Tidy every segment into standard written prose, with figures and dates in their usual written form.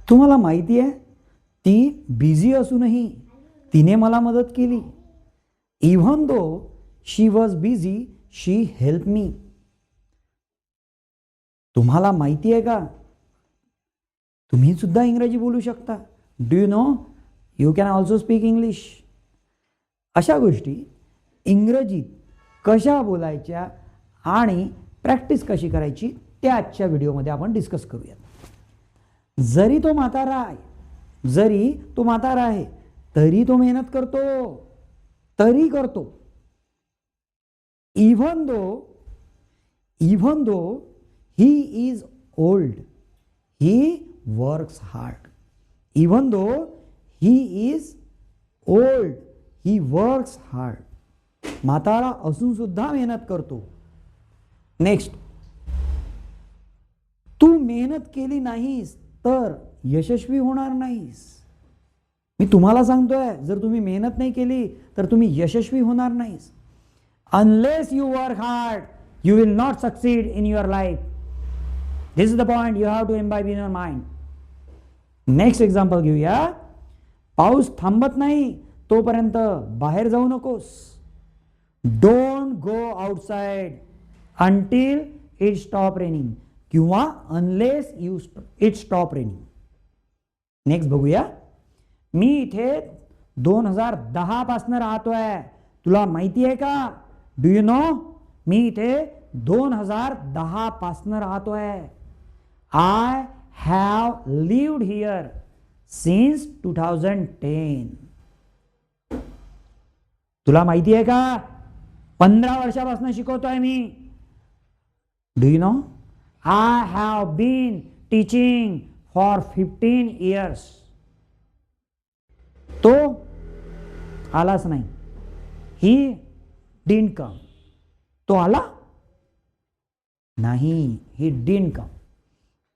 तुम्हाला माहिती आहे ती बिझी असूनही तिने मला मदत केली. Even though she was busy she help me. तुम्हाला माहिती आहे का तुम्ही सुद्धा इंग्रजी बोलू शकता. Do you know you can also speak English. अशा गोष्टी इंग्रजीत कशा बोलायच्या आणि प्रॅक्टिस कशी करायची ते आजच्या व्हिडिओमध्ये आपण डिस्कस करूयात. जरी तो म्हातारा आहे तरी तो मेहनत करतो. Even though he is old he works hard. Even though he is old he works hard. म्हातारा असून सुद्धा मेहनत करतो. नेक्स्ट, तू मेहनत केली नाहीस तर यशस्वी होणार नाहीस. मी तुम्हाला सांगतोय जर तुम्ही मेहनत नाही केली तर तुम्ही यशस्वी होणार नाहीस. Unless you work hard you will not succeed in your life. This is the point you have to imbibe in your mind. Next example घेऊया. पाऊस थांबत नाही तोपर्यंत बाहेर जाऊ नकोस. Don't go outside until it stop raining किंवा unless it stop raining. Next बघूया. मी इथे 2010 पासून राहतोय. तुला माहिती आहे का? Do you no? मी इथे 2010 पासून राहतोय. I have lived here since 2010. तुला माहिती आहे का 15 वर्षापासून शिकवतोय मी. Do you know? I have been teaching for 15 years. तो आलाच नाही. He didn't come. तो आला नाही. He didn't come.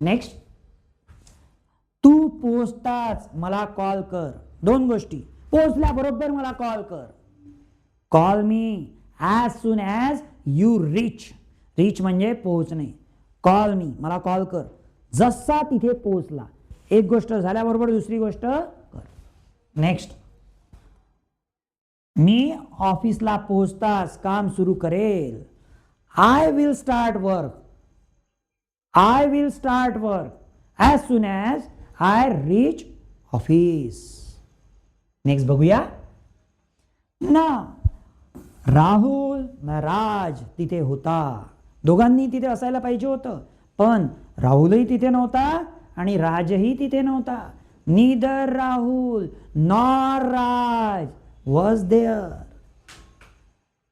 नेक्स्ट, तू पोहोचताच मला कॉल कर. दोन गोष्टी. पोहोचल्याबरोबर मला कॉल कर. Call me as soon as you reach. Reach म्हणजे पोहोचणे. कॉल मी, मला कॉल कर जसा तिथे पोहोचला. एक गोष्ट झाल्याबरोबर दुसरी गोष्ट कर. नेक्स्ट, मी ऑफिसला पोहोचताच काम सुरू करेल. I will start work as soon as I reach office. Next बघूया ना. राहुल ना राज तिथे होता. दोघांनी तिथे असायला पाहिजे होतं पण राहुलही तिथे नव्हता आणि राजही तिथे नव्हता. Neither Rahul nor Raj was there.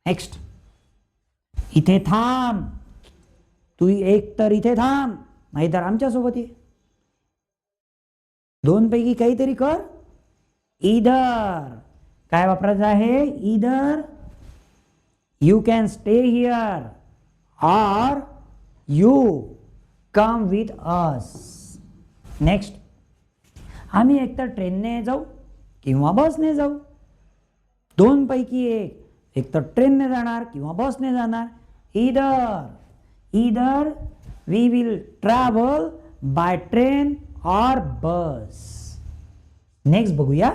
Next, इथे थांब. तू एक तर इथे थांब नाहीतर आमच्या सोबत ये. दोन पैकी काहीतरी कर. ईदर काय वापरायचं आहे? Either you can stay here or you come with us. Next, आम्ही एकतर ट्रेनने जाऊ किंवा बसने जाऊ. दोन पैकी एक तर ट्रेनने जाणार किंवा बसने जाणार. either we will travel by train or bus. Next बघूया.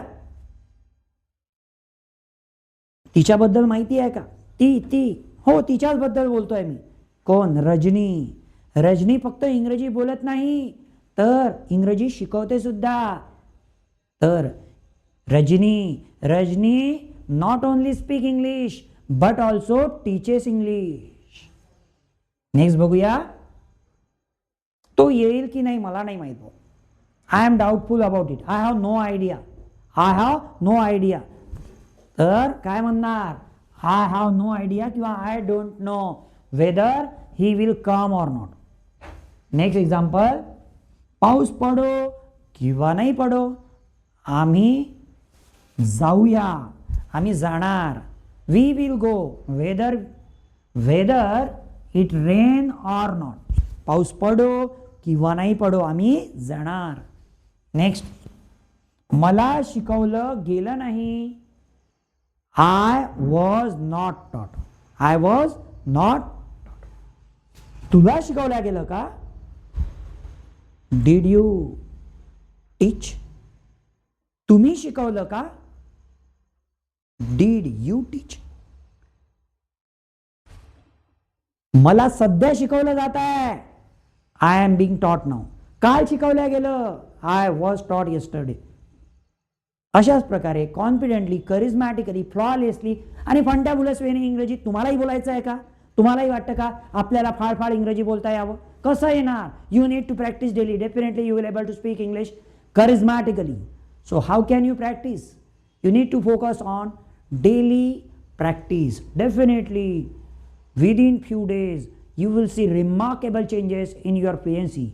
तिच्याबद्दल माहिती आहे का? ती हो तिच्याच बद्दल बोलतोय मी. कोण? रजनी. रजनी फक्त इंग्रजी बोलत नाही तर इंग्रजी शिकवते सुद्धा. तर Rajni not only speak English but also teaches English. Next बघूया. तो येईल की नाही मला नाही माहित. I am doubtful about it. I have no idea. तर काय म्हणणार? I have no idea किंवा I don't know whether he will come or not. Next example. पाऊस पडो किंवा नाही पडो आम्ही जाऊया. आम्ही जाणार. We will go whether it rain or not. पाऊस पडो किंवा नाही पडो आम्ही जाणार. नेक्स्ट, मला शिकवलं गेलं नाही. I was not taught. तुला शिकवल्या गेलं का? Did you? टीच? तुम्ही शिकवलं का? डीड यू टीच? मला सध्या शिकवलं जात आहे. आय एम बिंग टॉट नाऊ. काल शिकवलं गेलं. आय वॉज टॉट येस्टरडे. अशाच प्रकारे कॉन्फिडेंटली, करिझमॅटिकली, फ्लॉलेसली आणि फंटाबुलस वेने इंग्रजी तुम्हालाही बोलायचं आहे का? तुम्हालाही वाटतं का आपल्याला फाळ इंग्रजी बोलता यावं? कसं येणार? You need to practise daily. Definitely you will able to speak English charismatically. So how can you practice? You need to focus on daily practice. Definitely within few days you will see remarkable changes in your fluency.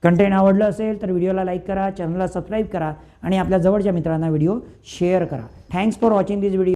Content आवडलं असेल तर व्हिडिओला like करा, चॅनलला subscribe करा आणि आपल्या जवळच्या मित्रांना व्हिडिओ शेअर करा. Thanks for watching this video.